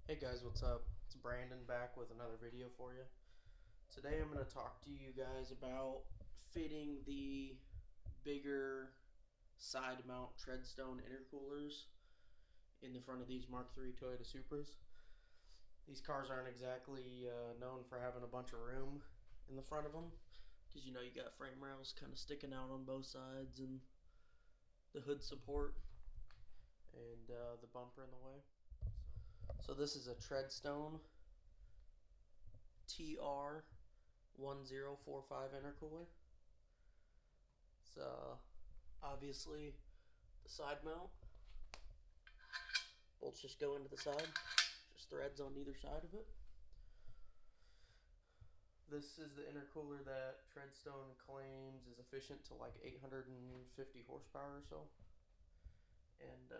Hey guys, what's up? It's Brandon back with another video for you. Today I'm going to talk to you guys about fitting the bigger side mount Treadstone intercoolers in the front of these Mark III Toyota Supras. These cars aren't exactly known for having a bunch of room in the front of them, because you know you got frame rails kind of sticking out on both sides and the hood support and the bumper in the way. So this is a Treadstone TR1045 intercooler. It's obviously the side mount. Bolts just go into the side, just threads on either side of it. This is the intercooler that Treadstone claims is efficient to like 850 horsepower or so. And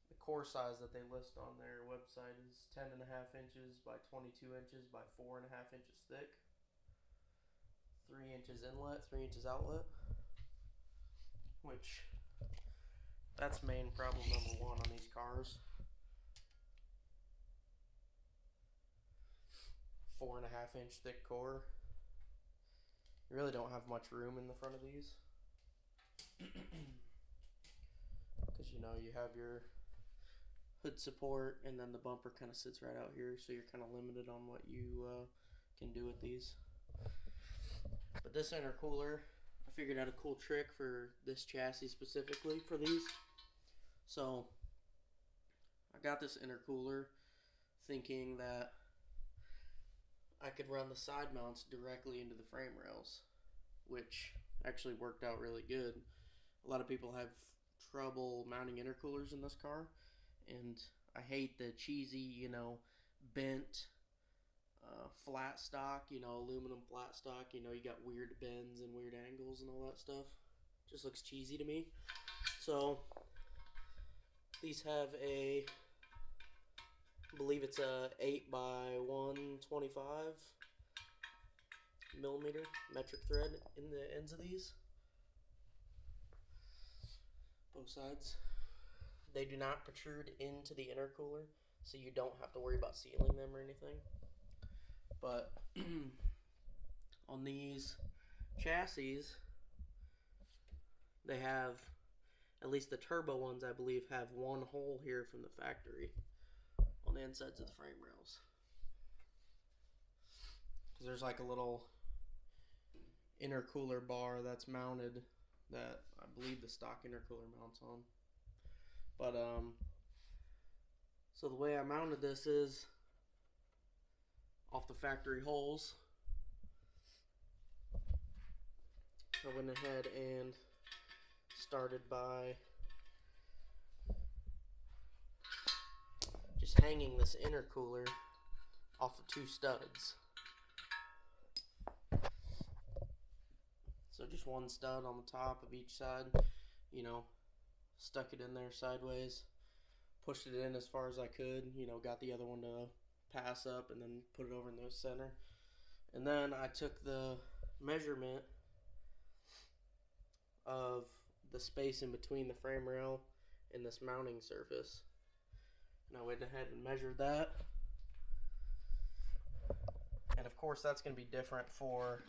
the core size that they list on their website is 10.5 inches by 22 inches by 4.5 inches thick. 3 inches inlet, 3 inches outlet. Which, that's main problem number one on these cars. 4.5 inch thick core. You really don't have much room in the front of these. Because you know, you have your hood support and then the bumper kind of sits right out here, so you're kind of limited on what you can do with these. But this intercooler, I figured out a cool trick for this chassis specifically for these. So I got this intercooler thinking that I could run the side mounts directly into the frame rails, which actually worked out really good. A lot of people have trouble mounting intercoolers in this car, and I hate the cheesy, you know, bent flat stock, you know, aluminum flat stock. You know, you got weird bends and weird angles and all that stuff. Just looks cheesy to me. So these have I believe it's a 8 by 125 millimeter metric thread in the ends of these, both sides. They do not protrude into the intercooler, so you don't have to worry about sealing them or anything. But on these chassis, they have, at least the turbo ones I believe, have one hole here from the factory on the insides of the frame rails. Because there's like a little intercooler bar that's mounted that I believe the stock intercooler mounts on. But so the way I mounted this is off the factory holes. I went ahead and started by just hanging this intercooler off of 2 studs. So just one stud on the top of each side, you know, stuck it in there sideways, pushed it in as far as I could, you know, got the other one to pass up, and then put it over in the center. And then I took the measurement of the space in between the frame rail and this mounting surface, and I went ahead and measured that. And of course that's going to be different for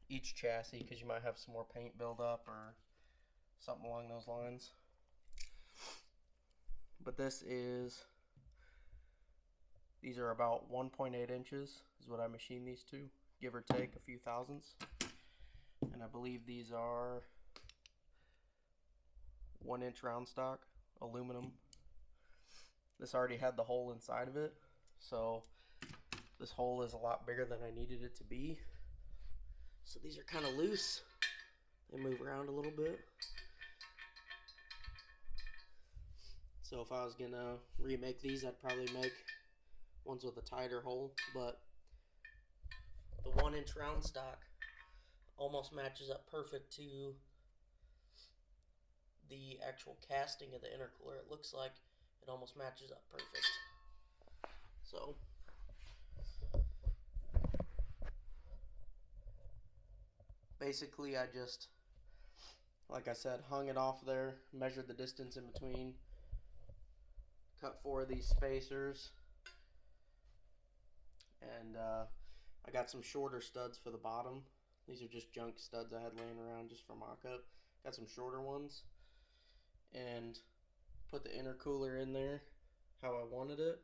each chassis, because you might have some more paint buildup or something along those lines. But these are about 1.8 inches is what I machined these to, give or take a few thousandths. And I believe these are 1 inch round stock aluminum. This already had the hole inside of it, so this hole is a lot bigger than I needed it to be. So these are kind of loose. They move around a little bit. So if I was gonna remake these, I'd probably make ones with a tighter hole, but the 1 inch round stock almost matches up perfect to the actual casting of the intercooler. It looks like it almost matches up perfect. So basically I just, like I said, hung it off there, measured the distance in between, cut 4 of these spacers, and I got some shorter studs for the bottom. These are just junk studs I had laying around just for mock-up. Got some shorter ones, and put the intercooler in there how I wanted it,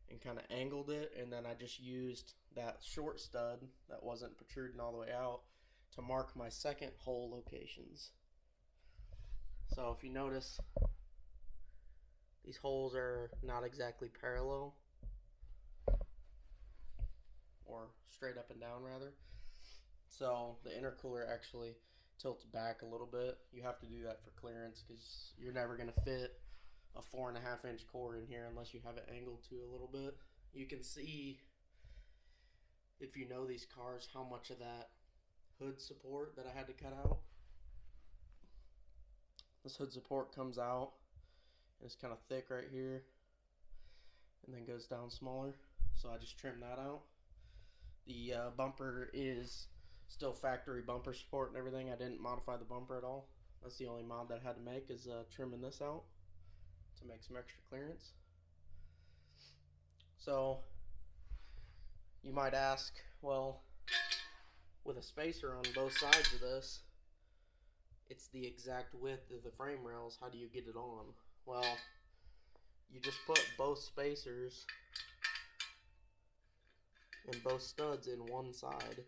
and kind of angled it, and then I just used that short stud that wasn't protruding all the way out to mark my second hole locations. So if you notice, these holes are not exactly parallel, or straight up and down rather. So the intercooler actually tilts back a little bit. You have to do that for clearance because you're never going to fit a 4.5 inch core in here unless you have it angled to a little bit. You can see, if you know these cars, how much of that hood support that I had to cut out. This hood support comes out and it's kind of thick right here and then goes down smaller, so I just trimmed that out. The bumper is still factory bumper support and everything. I didn't modify the bumper at all. That's the only mod that I had to make, is trimming this out to make some extra clearance. So you might ask, well, with a spacer on both sides of this, it's the exact width of the frame rails, how do you get it on? Well, you just put both spacers and both studs in one side,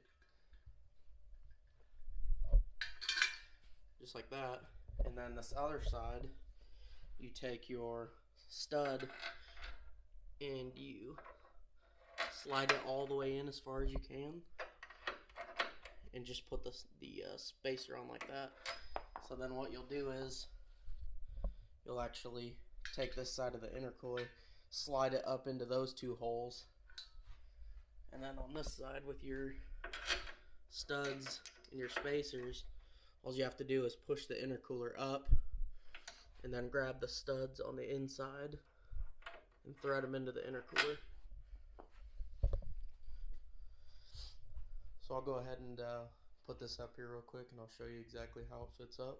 just like that, and then this other side, you take your stud and you slide it all the way in as far as you can, and just put the spacer on like that. So then what you'll do is you'll actually take this side of the intercooler, slide it up into those 2 holes, and then on this side with your studs and your spacers, all you have to do is push the intercooler up and then grab the studs on the inside and thread them into the intercooler. So I'll go ahead and put this up here real quick and I'll show you exactly how it fits up.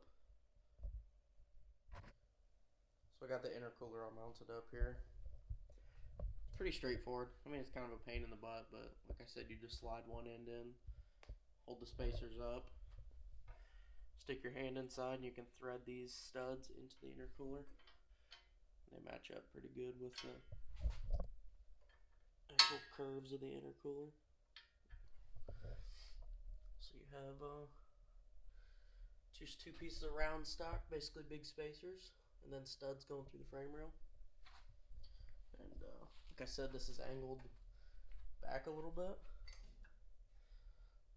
So I got the intercooler all mounted up here. Pretty straightforward. I mean, it's kind of a pain in the butt, but like I said, you just slide one end in, hold the spacers up, stick your hand inside, and you can thread these studs into the intercooler. They match up pretty good with the actual curves of the intercooler. So you have just 2 pieces of round stock, basically big spacers, and then studs going through the frame rail. And like I said, this is angled back a little bit,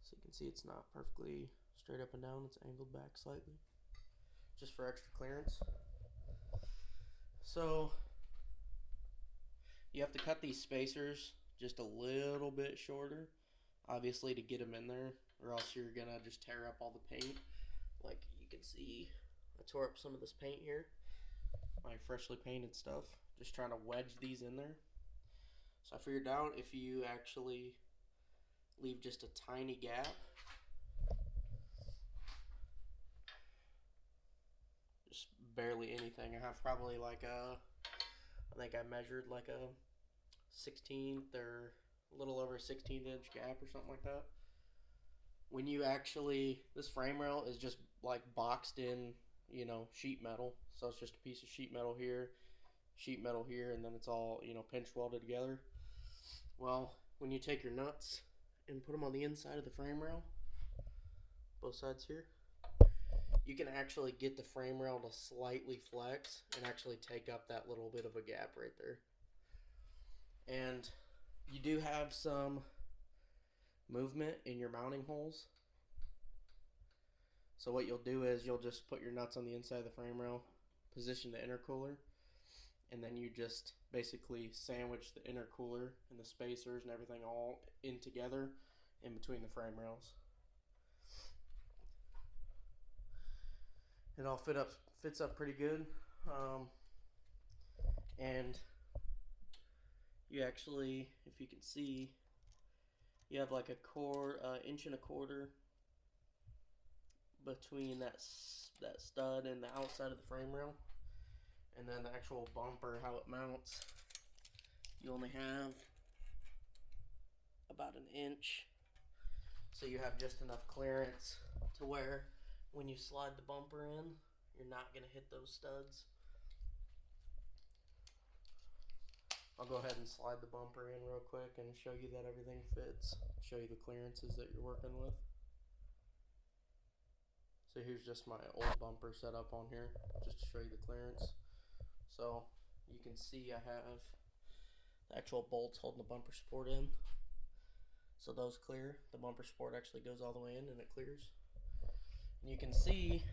so you can see it's not perfectly straight up and down, it's angled back slightly, just for extra clearance. So you have to cut these spacers just a little bit shorter, obviously, to get them in there, or else you're gonna just tear up all the paint. Like you can see, I tore up some of this paint here, my freshly painted stuff, just trying to wedge these in there. So I figured out if you actually leave just a tiny gap, just barely anything. I have probably like I think I measured like a 16th or a little over a 16th inch gap or something like that. When you actually, this frame rail is just like boxed in, you know, sheet metal. So it's just a piece of sheet metal here, and then it's all, you know, pinch welded together. Well, when you take your nuts and put them on the inside of the frame rail, both sides here, you can actually get the frame rail to slightly flex and actually take up that little bit of a gap right there. And you do have some movement in your mounting holes. So what you'll do is you'll just put your nuts on the inside of the frame rail, position the intercooler, and then you just basically sandwich the intercooler and the spacers and everything all in together in between the frame rails. It all fits up pretty good, and you actually, if you can see, you have like a inch and a quarter between that stud and the outside of the frame rail, And then the actual bumper, how it mounts, you only have about an inch, so you have just enough clearance to where when you slide the bumper in, you're not going to hit those studs. I'll go ahead and slide the bumper in real quick and show you that everything fits, show you the clearances that you're working with. So here's just my old bumper set up on here, just to show you the clearance. So you can see I have the actual bolts holding the bumper support in. So those clear. The bumper support actually goes all the way in and it clears. And you can see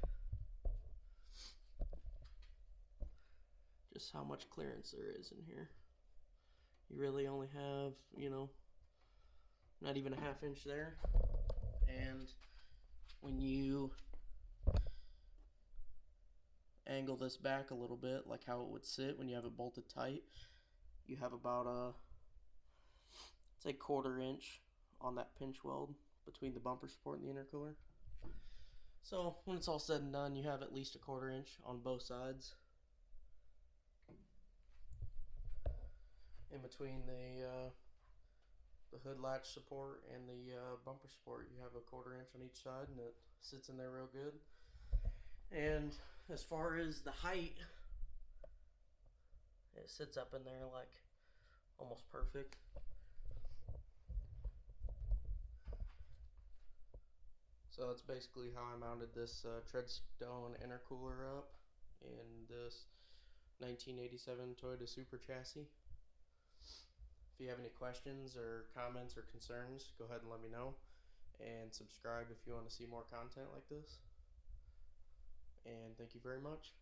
just how much clearance there is in here. You really only have, you know, not even a ½ inch there. And when you angle this back a little bit, like how it would sit when you have it bolted tight, you have about a, say, ½ inch on that pinch weld between the bumper support and the intercooler. So when it's all said and done, you have at least a ½ inch on both sides. In between the hood latch support and the bumper support, you have a ½ inch on each side, and it sits in there real good. And as far as the height, it sits up in there like almost perfect. So that's basically how I mounted this Treadstone intercooler up in this 1987 Toyota Supra chassis. If you have any questions or comments or concerns, go ahead and let me know. And subscribe if you want to see more content like this. And thank you very much.